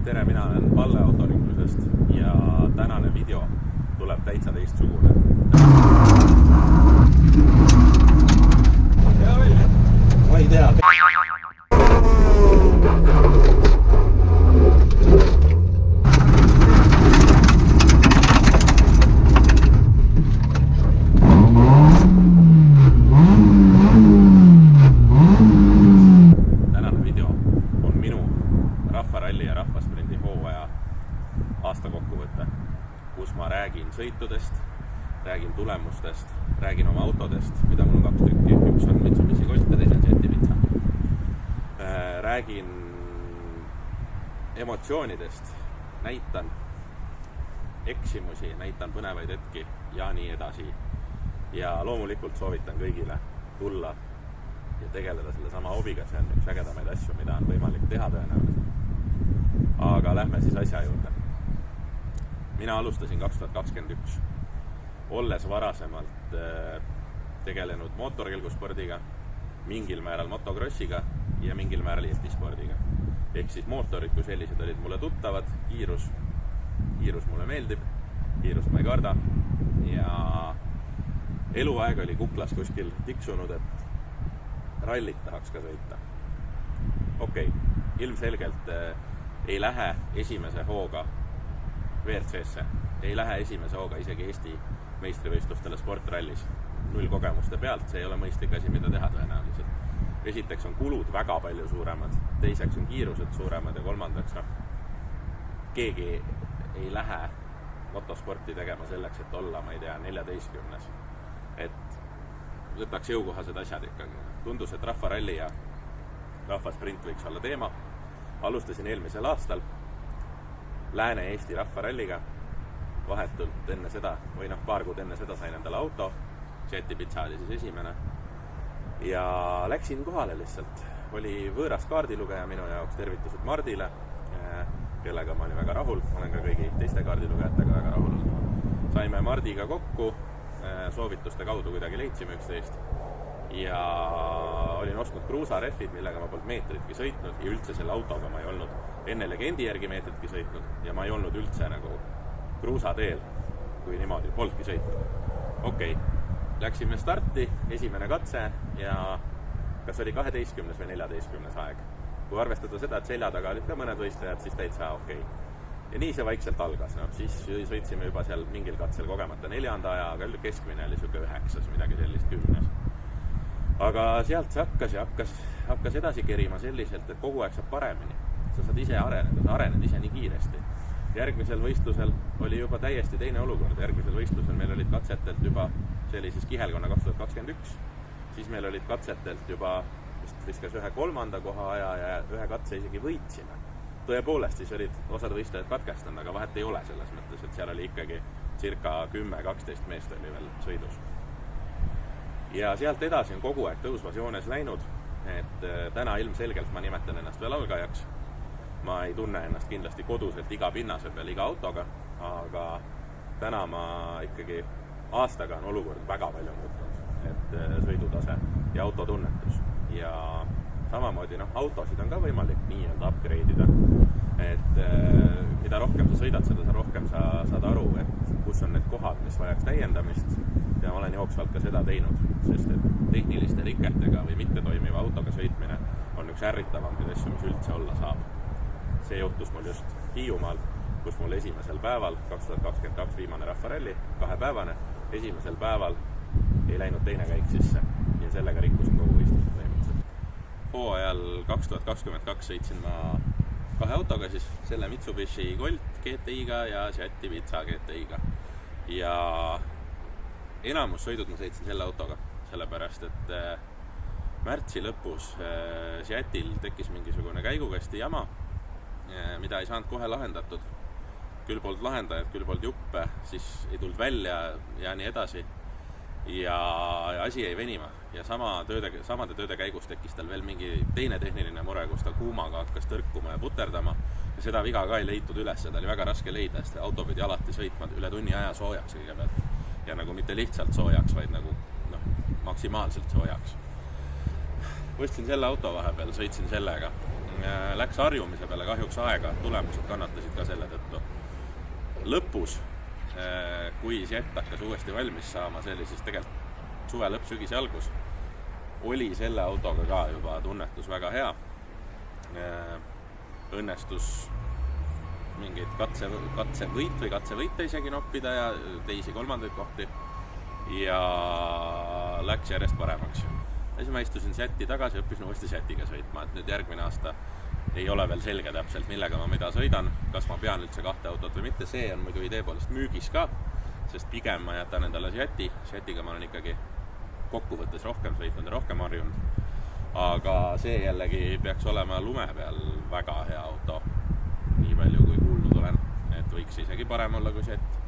Tere, mina olen Palle autoringlusest ja tänane video tuleb täitsa teistsugune. Ma ei tea. Tänane video on minu rahvaralli ja rahvasprindi hooaja aastakokkuvõte, kus ma räägin sõitudest, räägin tulemustest, räägin oma autodest, mida mul on 2 tükki, üks on Mitsubishi Colt ja teine on Jeti Pizza. Räägin emotsioonidest, näitan eksimusi, näitan põnevaid hetki ja nii edasi. Ja loomulikult soovitan kõigile tulla ja tegeleda selle sama hobiga, see on üks ägedamaid asju, mida on võimalik teha tõenäoliselt. Aga lähme siis asja juurde. Mina alustasin 2021, olles varasemalt tegelenud mootorkelguspordiga, mingil määral motocrossiga ja mingil määral jetispordiga. Ehk siis mootorid kui sellised olid mulle tuttavad, kiirus mulle meeldib, kiirust ma ei karda ja eluaeg oli kuklas kuskil tiksunud, et rallit tahaks ka sõita. Okei, ilmselgelt ei lähe esimese hooga WRC-sse, ei lähe esimese hooga isegi Eesti meistrivõistlustele sportrallis 0 kogemuste pealt, see ei ole mõistlik asi, mida teha tõenäoliselt. Esiteks on kulud väga palju suuremad, teiseks on kiirused suuremad ja kolmandaks keegi ei lähe motosporti tegema selleks, et olla, ma ei tea, 14. Et võtaks jõukohased asjad ikkagi. Tundus, et rahvaralli ja rahvasprint võiks olla teema. Alustasin eelmisel aastal Lääne-Eesti rahvaralliga. Vahetult enne seda, või paar kuud enne seda sain endale auto. Jeti Pizza oli siis esimene. Ja läksin kohale lihtsalt. Oli võõras kaardilugeja minu jaoks, tervitused Mardile, kellega ma olin väga rahul. Olen ka kõigi teiste kaardilugejatega väga rahul. Saime Mardiga kokku, soovituste kaudu kuidagi leidsime üksteist ja olin ostnud kruusarehvid, millega ma polnud meetritki sõitnud ja üldse selle autoga ma ei olnud enne legendi järgi meetritki sõitnud ja ma ei olnud üldse nagu kruusateel, kui niimoodi polnudki sõitnud. Okei, läksime starti, esimene katse ja kas oli 12. või 14. aeg. Kui arvestada seda, et selja taga olid ka mõned võistlejad, siis täitsa okei. Ja nii see vaikselt algas. Siis sõitsime juba seal mingil katsel kogemata 4. aja, aga keskmine oli siuke 9, midagi sellist 10. Aga sealt see hakkas edasi kerima selliselt, et kogu aeg saab paremini. Sa saad ise areneda, sa arened ise nii kiiresti. Järgmisel võistlusel oli juba täiesti teine olukord. Järgmisel võistlusel meil olid katsetelt juba, see oli siis Kihelkonna 2021, siis meil olid katsetelt juba viskas 1 3. koha aja ja 1 katse isegi võitsime. Tõepoolest, siis olid osad võistlejad katkestanud, aga vahet ei ole selles mõttes, et seal oli ikkagi circa 10-12 meest oli veel sõidus. Ja sealt edasi on kogu aeg tõusvas joones läinud, et täna ilmselgelt ma nimetan ennast veel algajaks. Ma ei tunne ennast kindlasti koduselt iga pinnase peal iga autoga, aga täna ma ikkagi aastaga on olukord väga palju muutunud, et sõidutase ja autotunnetus. Ja samamoodi autosid on ka võimalik nii-öelda upgrade'ida, et mida rohkem sa sõidad seda, rohkem sa saad aru, et kus on need kohad, mis vajaks täiendamist ja ma olen jooksvalt ka seda teinud, sest et tehniliste riketega või mitte toimiva autoga sõitmine on üks ärritavamaid asju, mis üldse olla saab. See juhtus mul just Hiiumaal, kus mul esimesel päeval, 2022 viimane rahvaralli, 2-päevane, esimesel päeval ei läinud teine käik sisse ja sellega rikkusin kogu võistluse põhimõtteliselt. Hooajal 2022 sõitsin ma 2 autoga siis, selle Mitsubishi Colt GTI-ga ja Jeti Pizza GTI-ga. Ja enamus sõidud ma sõitsin selle autoga, sellepärast et märtsi lõpus Jetil tekkis mingisugune käigukasti jama, mida ei saanud kohe lahendatud. Küll polnud lahendajad, küll polnud juppe, siis ei tulnud välja ja nii edasi. Ja asi jäi venima ja samade tööde käigus tekkis tal veel mingi teine tehniline mure, kus ta kuumaga hakkas tõrkuma ja puterdama ja seda viga ka ei leitud üles, seda oli väga raske leida, sest auto pidi alati sõitma üle tunni aja soojaks kõigepealt ja nagu mitte lihtsalt soojaks, vaid nagu maksimaalselt soojaks. Võstsin selle auto vahepeal, sõitsin sellega läks harjumise peale kahjuks aega, tulemused kannatasid ka selle tõttu. Lõpus, kui Jett hakkas uuesti valmis saama, see oli siis tegelikult suve lõpp, sügise algus, oli selle autoga ka juba tunnetus väga hea. Õnnestus mingeid katsevõite isegi noppida ja teisi kolmandaid kohti ja läks järjest paremaks. Ja siis ma istusin Jetti tagasi, õppisin uuesti Jettiga sõitma, et nüüd järgmine aasta ei ole veel selge täpselt, millega ma mida sõidan, kas ma pean üldse 2 autot või mitte, see on muidu idee poolest müügis ka, sest pigem ma jätan endale Jettiga ma olen ikkagi kokkuvõttes rohkem sõitnud ja rohkem harjunud. Aga see jällegi peaks olema lume peal väga hea auto, nii palju kui kuulnud olen, et võiks isegi parem olla kui Jett.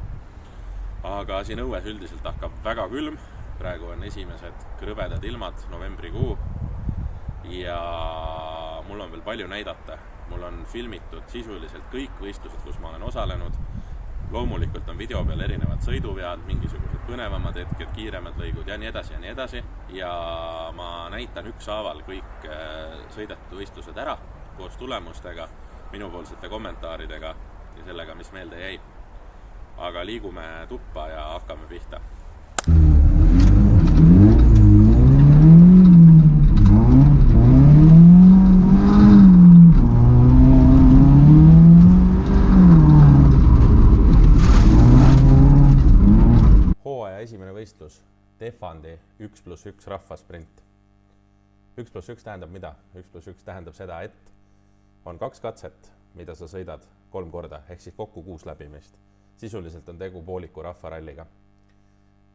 Aga siin õues üldiselt hakkab väga külm, praegu on esimesed krõbedad ilmad, novembrikuu ja mul on veel palju näidata. Mul on filmitud sisuliselt kõik võistlused, kus ma olen osalenud. Loomulikult on video peal erinevad sõiduvead, mingisugused põnevamad hetked, kiiremad lõigud ja nii edasi ja nii edasi. Ja ma näitan ükshaaval kõik sõidetud võistlused ära koos tulemustega, minupoolsete kommentaaridega ja sellega, mis meelde jäi. Aga liigume tuppa ja hakkame pihta. Esimene võistlus, Tehvandi 1+1 rahvasprint. 1+1 tähendab mida? 1+1 tähendab seda, et on 2 katset, mida sa sõidad 3 korda, ehk siis kokku 6 läbimist. Sisuliselt on tegu pooliku rahvaralliga.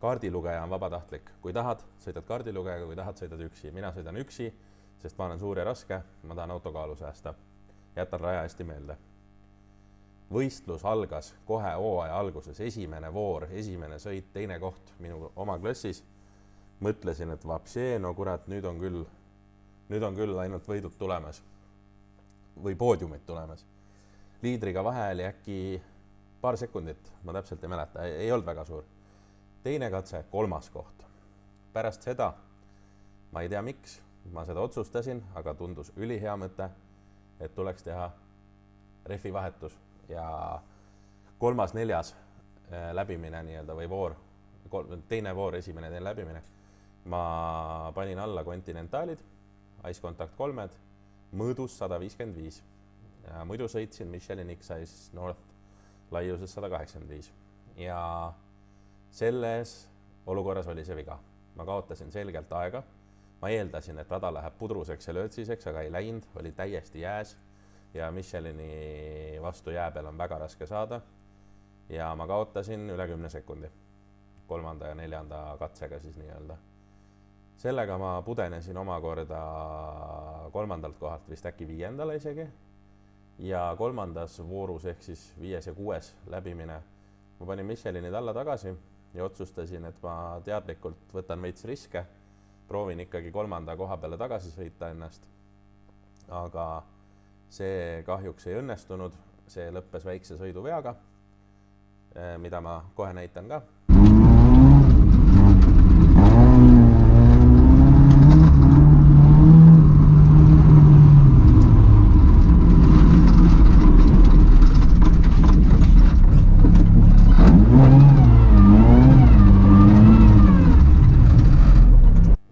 Kaardilugeja on vabatahtlik. Kui tahad, sõidad kaardilugejaga, kui tahad, sõidad üksi. Mina sõidan üksi, sest ma olen suur ja raske, ma tahan autokaalu säästa. Jätan raja hästi meelde. Võistlus algas kohe hooaja alguses, esimene voor, esimene sõit, teine koht minu oma klassis. Mõtlesin, et vapsee, no kurat, nüüd on küll ainult võidud tulemas või poodiumid tulemas. Liidriga vahe oli äkki paar sekundit, ma täpselt ei mäleta, ei olnud väga suur. Teine katse, 3. koht. Pärast seda, ma ei tea miks, ma seda otsustasin, aga tundus ülihea mõte, et tuleks teha refi vahetus. Ja 3., 4. läbimine nii-öelda või voor, teine voor, esimene teine läbimine. Ma panin alla kontinentaalid, Ice Contact 3, mõõdus 155. Ja muidu sõitsin Michelin X-Size North laiuses 185. Ja selles olukorras oli see viga. Ma kaotasin selgelt aega. Ma eeldasin, et rada läheb pudruseks ja löötsiseks, aga ei läinud, oli täiesti jääs. Ja Michelini vastu jää peal on väga raske saada ja ma kaotasin üle 10 sekundi 3. ja 4. katsega siis nii-öelda. Sellega ma pudenesin omakorda 3. kohalt vist äkki 5. isegi ja 3. voorus ehk siis 5. ja 6. läbimine ma panin Michelini alla tagasi ja otsustasin, et ma teadlikult võtan veits riske, proovin ikkagi 3. koha peale tagasi sõita ennast, aga see kahjuks ei õnnestunud, see lõppes väikse sõiduveaga, mida ma kohe näitan ka.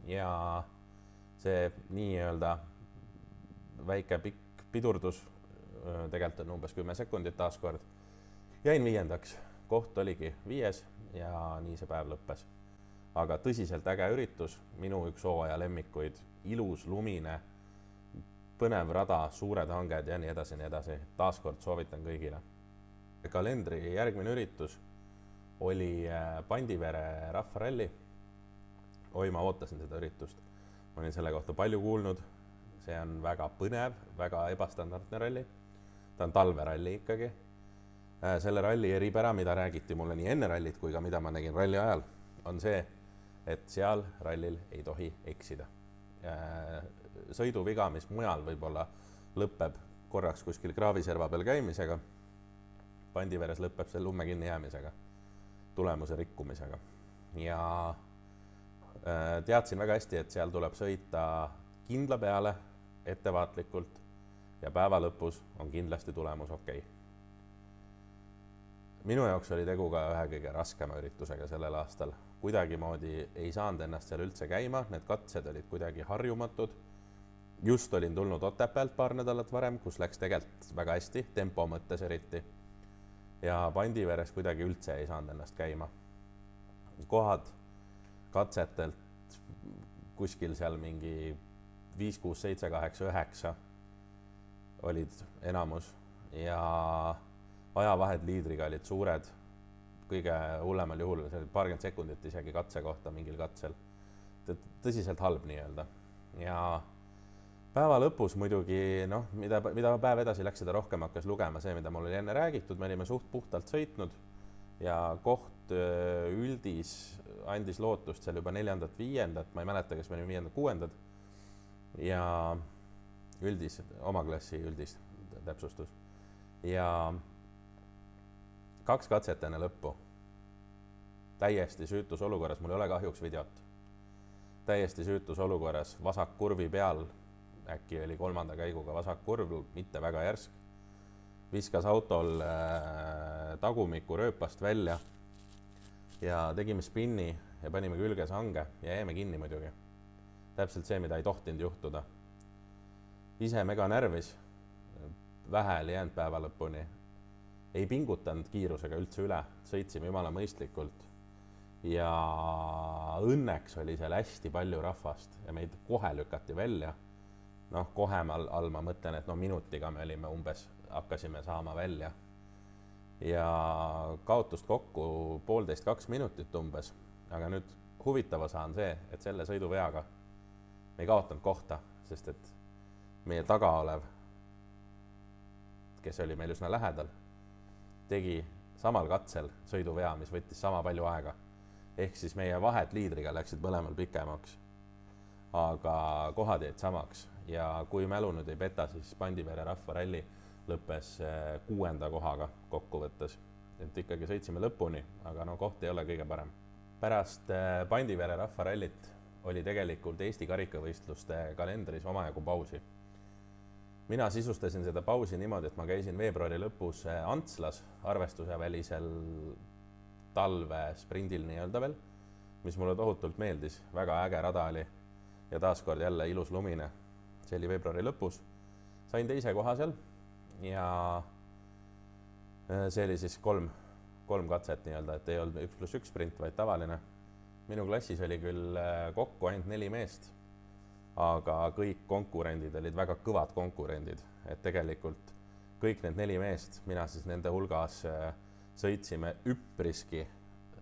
Ja see nii-öelda väike pikk pidurdus, tegelikult on umbes 10 sekundit taaskord. Jäin 5. Koht oligi 5. ja nii see päev lõppes. Aga tõsiselt äge üritus, minu üks hooaja lemmikuid, ilus, lumine, põnev rada, suured hanged ja nii edasi. Taaskord soovitan kõigile. Kalendri järgmine üritus oli Pandivere rahvaralli. Oi, ma ootasin seda üritust. Ma olin selle kohta palju kuulnud. See on väga põnev, väga ebastandardne ralli. Ta on talveralli ikkagi. Selle ralli eripära, mida räägiti mulle nii enne rallit kui ka mida ma nägin ralli ajal, on see, et seal rallil ei tohi eksida. Sõiduviga, mis mujal võib-olla lõpeb korraks kuskil kraaviserva peal käimisega, Pandiveres lõpeb see lumme kinni jäämisega, tulemuse rikkumisega. Ja teadsin väga hästi, et seal tuleb sõita kindla peale, ettevaatlikult, ja päeva lõpus on kindlasti tulemus okei. Minu jaoks oli tegu ka ühe kõige raskema üritusega sellel aastal. Kuidagimoodi ei saanud ennast seal üldse käima, need katsed olid kuidagi harjumatud. Just olin tulnud Otepäält paar nädalat varem, kus läks tegelikult väga hästi, tempo mõttes eriti. Ja Pandiveres kuidagi üldse ei saanud ennast käima. Kohad katsetelt kuskil seal mingi 5, 6, 7, 8, 9 olid enamus ja ajavahed liidriga olid suured. Kõige hullemal juhul see oli paarkümmend sekundit isegi katse kohta mingil katsel. Tõsiselt halb nii-öelda. Ja päeva lõpus muidugi, mida päev edasi läks, seda rohkem hakkas lugema see, mida mul oli enne räägitud. Me olime suht puhtalt sõitnud ja koht üldis andis lootust seal juba 4., 5., ma ei mäleta, kas me olime 5., 6. ja üldis, oma klassi üldis täpsustus. Ja 2 katset enne lõppu. Täiesti süütus olukorras, mul ei ole kahjuks videot. Täiesti süütus olukorras, vasak kurvi peal, äkki oli 3. käiguga vasak kurv, mitte väga järsk. Viskas autol tagumiku rööpast välja ja tegime spinni ja panime külge sange ja jäime kinni muidugi. Täpselt see, mida ei tohtinud juhtuda. Ise mega närvis, vähel jäänud päeva lõpuni. Ei pingutanud kiirusega üldse üle, sõitsime jumala mõistlikult ja õnneks oli seal hästi palju rahvast ja meid kohe lükati välja. Kohe all ma mõtlen, et minutiga me olime umbes, hakkasime saama välja ja kaotust kokku 1,5–2 minutit umbes, aga nüüd huvitav osa on see, et selle sõiduveaga me ei kaotanud kohta, sest et meie taga olev, kes oli meil üsna lähedal, tegi samal katsel sõiduvea, mis võttis sama palju aega. Ehk siis meie vahed liidriga läksid mõlemal pikemaks, aga kohad jäid samaks. Ja kui mälu nüüd ei peta, siis Pandivere rahvaralli lõppes 6. kohaga kokkuvõttes. Et ikkagi sõitsime lõpuni, aga koht ei ole kõige parem. Pärast Pandivere rahvarallit oli tegelikult Eesti karikavõistluste kalendris omajagu pausi. Mina sisustasin seda pausi niimoodi, et ma käisin veebruari lõpus Antslas arvestuse välisel talve sprindil nii-öelda veel, mis mulle tohutult meeldis. Väga äge rada oli ja taaskord jälle ilus lumine. See oli veebruari lõpus. Sain 2. koha seal ja see oli siis 3 katset nii-öelda, et ei olnud 1+1 sprint, vaid tavaline. Minu klassis oli küll kokku ainult 4 meest, aga kõik konkurendid olid väga kõvad konkurendid, et tegelikult kõik need 4 meest, mina siis nende hulgas sõitsime üpriski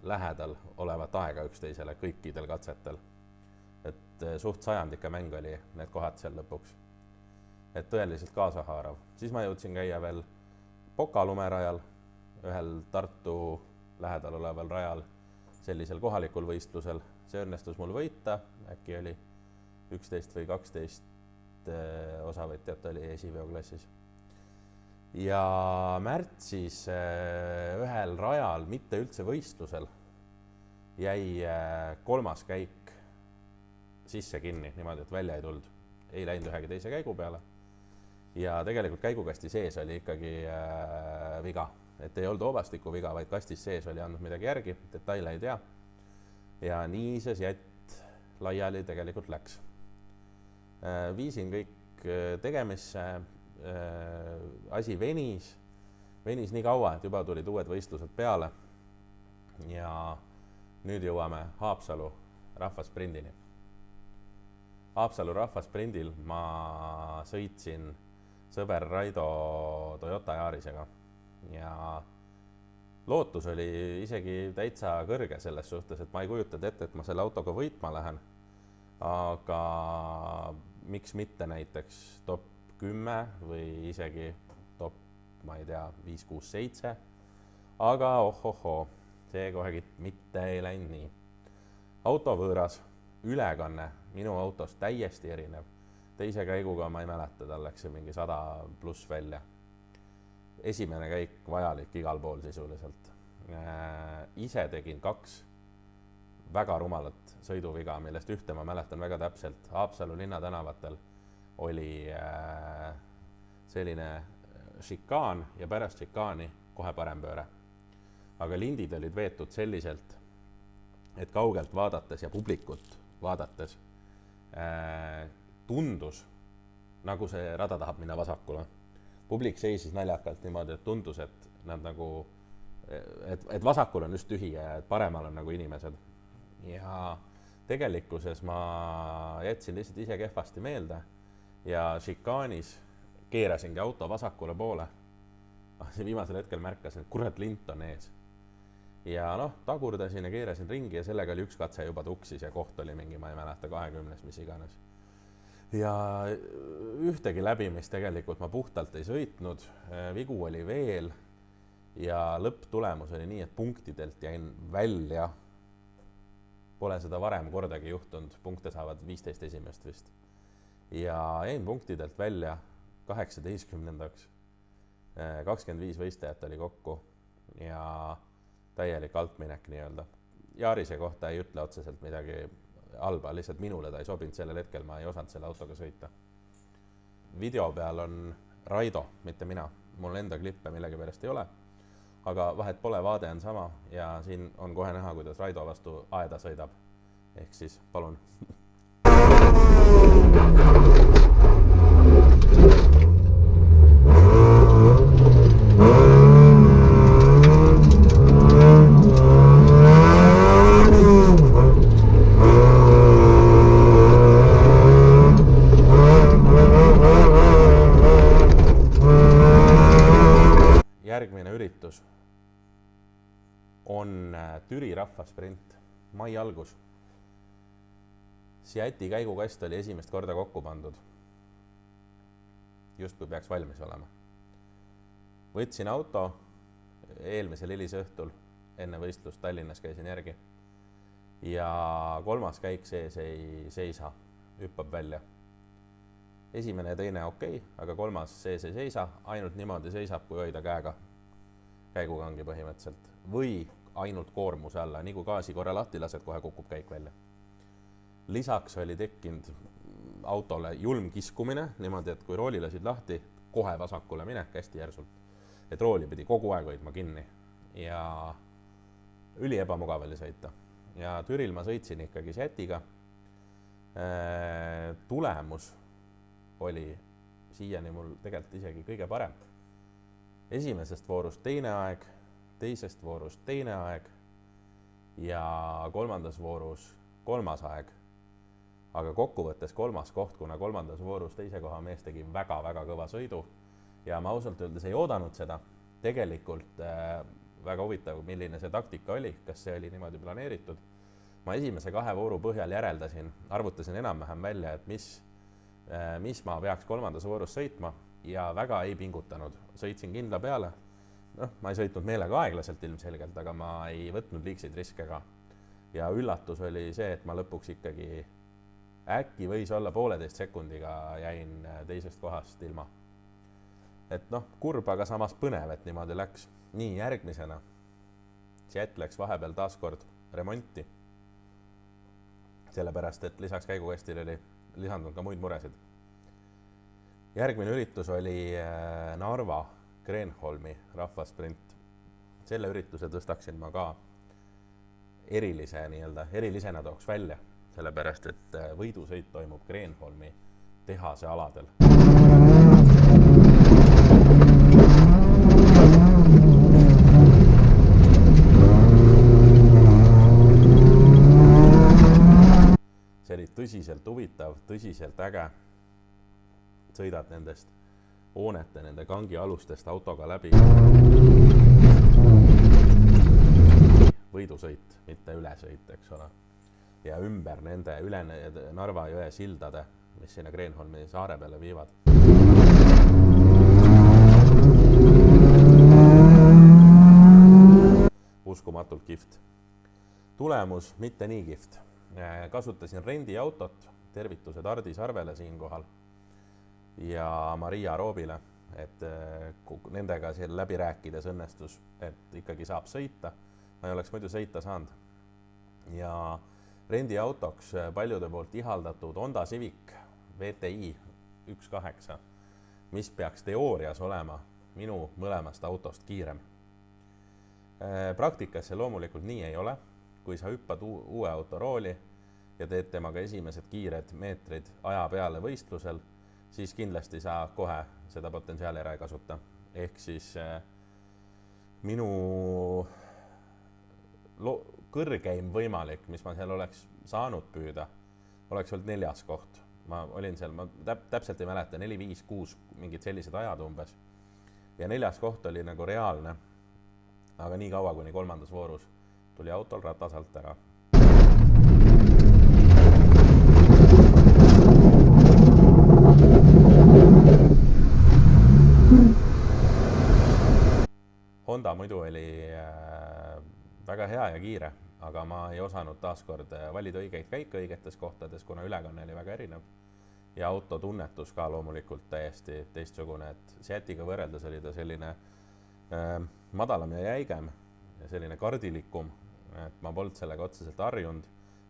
lähedal olevat aega üksteisele kõikidel katsetel. Et suht sajandike mäng oli need kohad seal lõpuks. Et tõeliselt kaasahaarav. Siis ma jõudsin käia veel Poka lumerajal, ühel Tartu lähedal oleval rajal, sellisel kohalikul võistlusel. See õnnestus mul võita, äkki oli 11 või 12 osavõtjat oli esiveoklassis. Ja märtsis ühel rajal, mitte üldse võistlusel, jäi 3. käik sisse kinni, niimoodi, et välja ei tulnud. Ei läinud ühegi teise käigu peale. Ja tegelikult käigukasti sees oli ikkagi viga. Et ei olnud hoobastiku viga, vaid kastis sees oli andnud midagi järgi, detaile ei tea. Ja nii see jätt laiali tegelikult läks. Viisin kõik tegemisse, asi venis nii kaua, et juba tulid uued võistlused peale ja nüüd jõuame Haapsalu rahvasprindini. Haapsalu rahvasprindil ma sõitsin sõber Raido Toyota Yarisega ja lootus oli isegi täitsa kõrge selles suhtes, et ma ei kujutanud ette, et ma selle autoga võitma lähen, aga miks mitte näiteks top 10 või isegi top, ma ei tea, 5, 6, 7, aga see kohe mitte ei läinud nii. Auto võõras, ülekanne minu autost täiesti erinev. Teise käiguga ma ei mäleta, tal läks mingi 100+ välja. Esimene käik vajalik igal pool sisuliselt. Ise tegin 2 väga rumalat sõiduviga, millest ühte ma mäletan väga täpselt. Haapsalu linnatänavatel oli selline šikaan ja pärast šikaani kohe parempööre. Aga lindid olid veetud selliselt, et kaugelt vaadates ja publikut vaadates tundus, nagu see rada tahab minna vasakule. Publik seisis naljakalt niimoodi, et tundus, et nad nagu, et vasakul on just tühi ja et paremal on nagu inimesed. Ja tegelikkuses ma jätsin lihtsalt ise kehvasti meelde ja šikaanis keerasingi auto vasakule poole. Viimasel hetkel märkasin, et kurat lint on ees. Ja tagurdasin ja keerasin ringi ja sellega oli üks katse juba tuksis ja koht oli mingi, ma ei mäleta, 20, mis iganes. Ja ühtegi läbimist tegelikult ma puhtalt ei sõitnud, vigu oli veel ja lõpptulemus oli nii, et punktidelt jäin välja. Pole seda varem kordagi juhtunud, punkte saavad 15 esimest vist. Ja jäin punktidelt välja 18. 25 võistlejat oli kokku ja täielik altminek nii-öelda. Jaarise kohta ei ütle otseselt midagi halba, lihtsalt minule ta ei sobinud sellel hetkel, ma ei osanud selle autoga sõita. Video peal on Raido, mitte mina. Mul enda klippe millegi pärast ei ole, aga vahet pole, vaade on sama ja siin on kohe näha, kuidas Raido vastu aeda sõidab. Ehk siis palun. Järgmine üritus on Türi rahvasprint, mai algus. Seati käigukast oli esimest korda kokku pandud. Just kui peaks valmis olema. Võtsin auto eelmisel hilisõhtul enne võistlust Tallinnas käisin järgi ja kolmas käik sees ei seisa, hüppab välja. Esimene ja teine okei, aga kolmas sees ei seisa, ainult niimoodi seisab, kui hoida käega käigukangi põhimõtteliselt või ainult koormuse alla, nii kui gaasi korra lahti lased, kohe kukub käik välja. Lisaks oli tekkinud autole julm kiskumine, niimoodi, et kui rooli lasid lahti, kohe vasakule minek hästi järsult. Et rooli pidi kogu aeg hoidma kinni ja üli ebamugav oli sõita. Ja Türil ma sõitsin ikkagi Seatiga. Tulemus oli siiani mul tegelikult isegi kõige parem. Esimesest voorust teine aeg, teisest voorust teine aeg ja kolmandas voorus kolmas aeg. Aga kokkuvõttes kolmas koht, kuna kolmandas voorus teise koha mees tegi väga-väga kõva sõidu ja ma ausalt öeldes ei oodanud seda. Tegelikult väga huvitav, milline see taktika oli, kas see oli niimoodi planeeritud. Ma esimese 2 vooru põhjal järeldasin, arvutasin enam-vähem välja, et mis ma peaks kolmandas voorus sõitma ja väga ei pingutanud. Sõitsin kindla peale. Ma ei sõitnud meelega aeglaselt ilmselgelt, aga ma ei võtnud liigseid riske ka. Ja üllatus oli see, et ma lõpuks ikkagi äkki võis olla 1,5 sekundiga jäin teisest kohast ilma. Et kurb, aga samas põnev, et niimoodi läks. Nii järgmisena. Seat läks vahepeal taaskord remonti. Sellepärast, et lisaks käigukastile oli lisandunud ka muid muresid. Järgmine üritus oli Narva Kreenholmi rahvasprint. Selle ürituse tõstaksin ma ka erilisena tooks välja, sellepärast, et võidusõit toimub Kreenholmi tehase aladel. See oli tõsiselt huvitav, tõsiselt äge. Sõidad nendest hoonete, nende kangi alustest autoga läbi. Võidusõit, mitte ülesõit, eks ole. Ja ümber nende üle Narva jõe sildade, mis sinna Kreenholmi saare peale viivad. Uskumatult kihvt. Tulemus mitte nii kihvt. Kasutasin rendiautot, tervitused Ardi Sarvele siinkohal ja Maria Roobile, et nendega seal läbi rääkides õnnestus, et ikkagi saab sõita. Ma ei oleks muidu sõita saanud. Ja rendiautoks paljude poolt ihaldatud Honda Civic VTI 1.8, mis peaks teoorias olema minu mõlemast autost kiirem. Praktikas see loomulikult nii ei ole. Kui sa hüppad uue auto rooli ja teed temaga esimesed kiired meetrid aja peale võistlusel, siis kindlasti sa kohe seda potentsiaali ära ei kasuta. Ehk siis minu kõrgeim võimalik, mis ma seal oleks saanud püüda, oleks olnud 4. koht. Ma olin seal, ma täpselt ei mäleta, 4, 5, 6, mingid sellised ajad umbes. Ja 4. koht oli nagu reaalne, aga nii kaua kuni 3. voorus tuli autol ratas alt ära. Honda muidu oli väga hea ja kiire, aga ma ei osanud taaskord valida õigeid käike õigetes kohtades, kuna ülekanne oli väga erinev. Ja auto tunnetus ka loomulikult täiesti teistsugune, et Seatiga võrreldes oli ta selline madalam ja jäigem ja selline kardilikum, et ma polnud sellega otseselt harjunud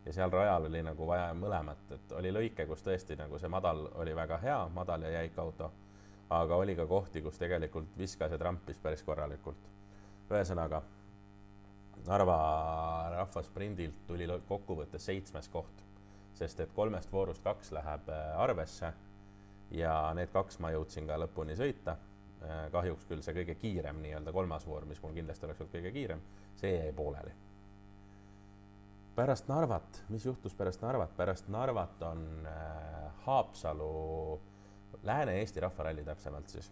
ja seal rajal oli nagu vaja mõlemat, et oli lõike, kus tõesti nagu see madal oli väga hea, madal ja jäik auto, aga oli ka kohti, kus tegelikult viskas ja trampis päris korralikult. Ühesõnaga, Narva rahvasprindilt tuli kokkuvõttes 7. koht, sest et 3 voorust 2 läheb arvesse ja need 2 ma jõudsin ka lõpuni sõita. Kahjuks küll see kõige kiirem nii-öelda 3. voor, mis mul kindlasti oleks olnud kõige kiirem, see jäi pooleli. Pärast Narvat, mis juhtus pärast Narvat? Pärast Narvat on Haapsalu Lääne-Eesti rahvaralli täpsemalt siis.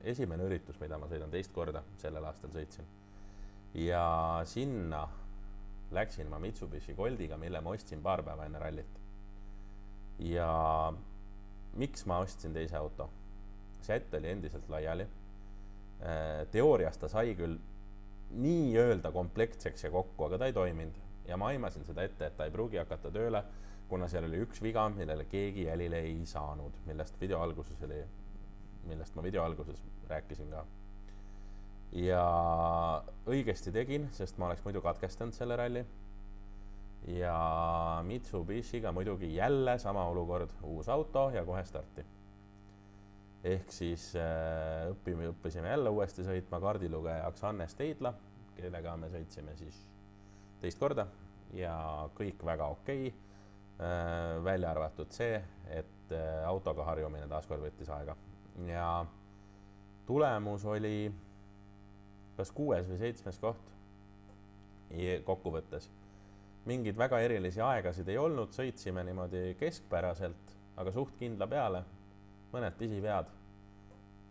Esimene üritus, mida ma sõidan 2 korda, sellel aastal sõitsin. Ja sinna läksin ma Mitsubishi Goldiga, mille ma ostsin paar päeva enne rallit. Ja miks ma ostsin teise auto? Seat oli endiselt laiali. Teoorias ta sai küll nii öelda komplektseks ja kokku, aga ta ei toiminud. Ja ma aimasin seda ette, et ta ei pruugi hakata tööle, kuna seal oli üks viga, millele keegi jälile ei saanud, millest ma video alguses rääkisin ka. Ja õigesti tegin, sest ma oleks muidu katkestanud selle ralli. Ja Mitsubishiga muidugi jälle sama olukord, uus auto ja kohe starti. Ehk siis õppisime jälle uuesti sõitma kaardilugejaks Hannes Teidla, kellega me sõitsime siis 2 korda ja kõik väga okei. Välja arvatud see, et autoga harjumine taaskord võttis aega. Ja tulemus oli kas 6. või 7. koht kokkuvõttes. Mingid väga erilisi aegasid ei olnud, sõitsime niimoodi keskpäraselt, aga suht kindla peale, mõned pisivead,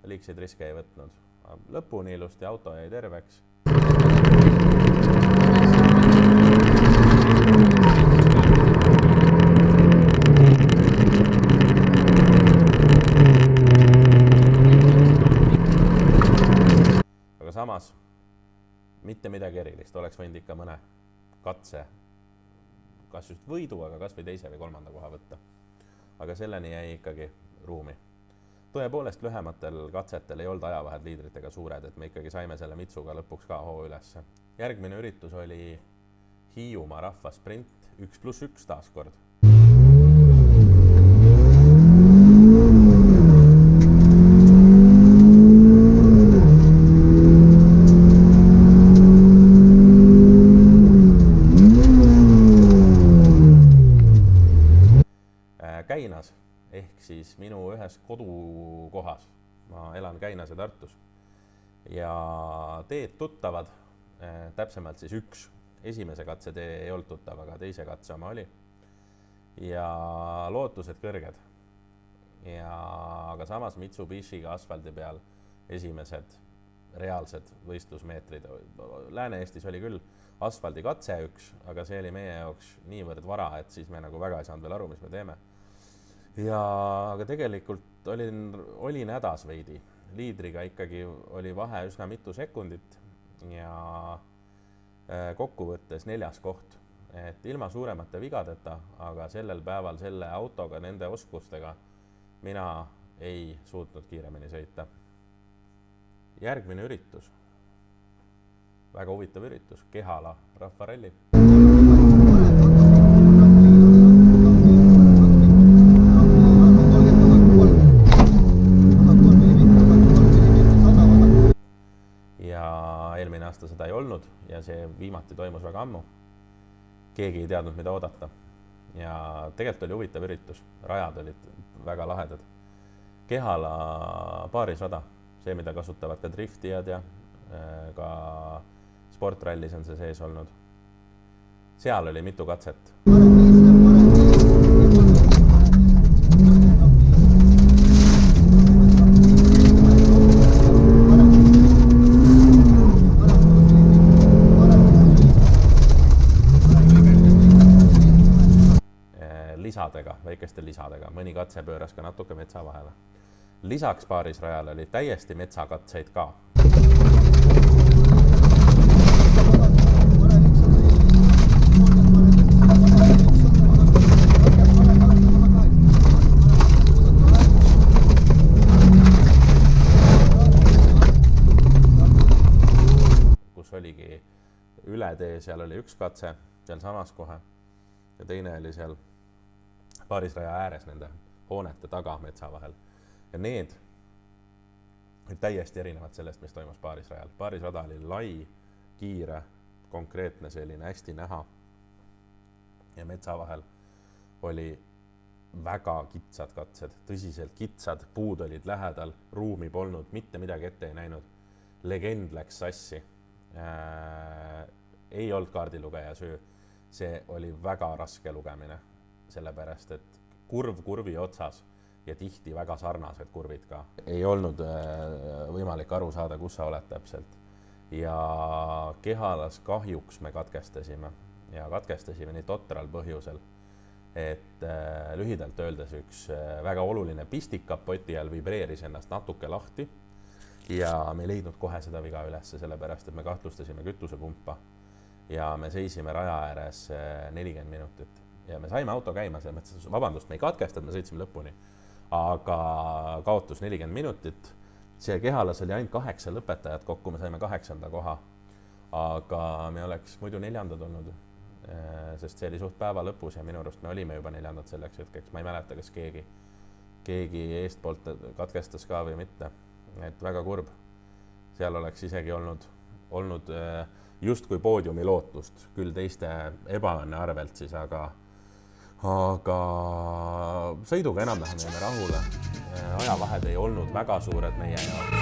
liigseid riske ei võtnud. Lõpuni ilusti auto jäi terveks. Samas, mitte midagi erilist, oleks võinud ikka mõne katse, kas just võidu, aga kas või 2. või 3. koha võtta. Aga selleni jäi ikkagi ruumi. Tõepoolest lühematel katsetel ei olnud ajavahed liidritega suured, et me ikkagi saime selle Mitsuga lõpuks ka hoo ülesse. Järgmine üritus oli Hiiumaa rahvasprint 1+1 taaskord. Käinas, ehk siis minu ühes kodukohas. Ma elan Käinas ja Tartus. Ja teed tuttavad, täpsemalt siis üks. Esimese katse tee ei olnud tuttav, aga teise katse oma oli. Ja lootused kõrged. Aga samas Mitsubishiga asfaldi peal esimesed reaalsed võistlusmeetrid. Lääne-Eestis oli küll asfaldi katse üks, aga see oli meie jaoks niivõrd vara, et siis me nagu väga ei saanud veel aru, mis me teeme. Aga tegelikult olin hädas veidi. Liidriga ikkagi oli vahe üsna mitu sekundit ja kokkuvõttes 4. koht. Et ilma suuremate vigadeta, aga sellel päeval selle autoga, nende oskustega mina ei suutnud kiiremini sõita. Järgmine üritus, väga huvitav üritus, Kehala rahvaralli. Ja eelmine aasta seda ei olnud ja see viimati toimus väga ammu. Keegi ei teadnud, mida oodata. Ja tegelikult oli huvitav üritus, rajad olid väga lahedad. Kehala paarisrada, see, mida kasutavad ka driftijad ja ka sportrallis on see sees olnud. Seal oli mitu katset. Lisadega, väikeste lisadega. Mõni katse pööras ka natuke metsa vahele. Lisaks paarisrajal oli täiesti metsakatseid ka. Kus oligi üle tee, seal oli üks katse, seal samas kohe. Ja teine oli seal paarisraja ääres nende hoonete taga metsa vahel. Ja need olid täiesti erinevad sellest, mis toimus paarisrajal. Paarisrada oli lai, kiire, konkreetne selline, hästi näha. Ja metsa vahel oli väga kitsad katsed, tõsiselt kitsad, puud olid lähedal, ruumi polnud, mitte midagi ette ei näinud. Legend läks sassi. Ei olnud kaardilugeja süü. See oli väga raske lugemine. Sellepärast, et kurv kurvi otsas ja tihti väga sarnased kurvid ka. Ei olnud võimalik aru saada, kus sa oled täpselt. Ja Kehalas kahjuks me katkestasime ja katkestasime nii totral põhjusel, et lühidalt öeldes üks väga oluline pistik kapoti all vibreeris ennast natuke lahti ja me ei leidnud kohe seda viga ülesse, sellepärast, et me kahtlustasime kütusepumpa ja me seisime raja ääres 40 minutit. Ja me saime auto käima, selle mõttes, vabandust, me ei katkestanud, me sõitsime lõpuni. Aga kaotus 40 minutit. See Kehalas oli ainult 8 lõpetajat kokku, me saime 8. koha. Aga me oleks muidu 4. olnud, sest see oli suht päeva lõpus ja minu arust me olime juba 4. selleks hetkeks. Ma ei mäleta, kas keegi eestpoolt katkestas ka või mitte. Et väga kurb. Seal oleks isegi olnud just kui poodiumi lootust, küll teiste ebaõnne arvelt siis, aga sõiduga enam-vähem jäime rahule. Ajavahed ei olnud väga suured meie jaoks.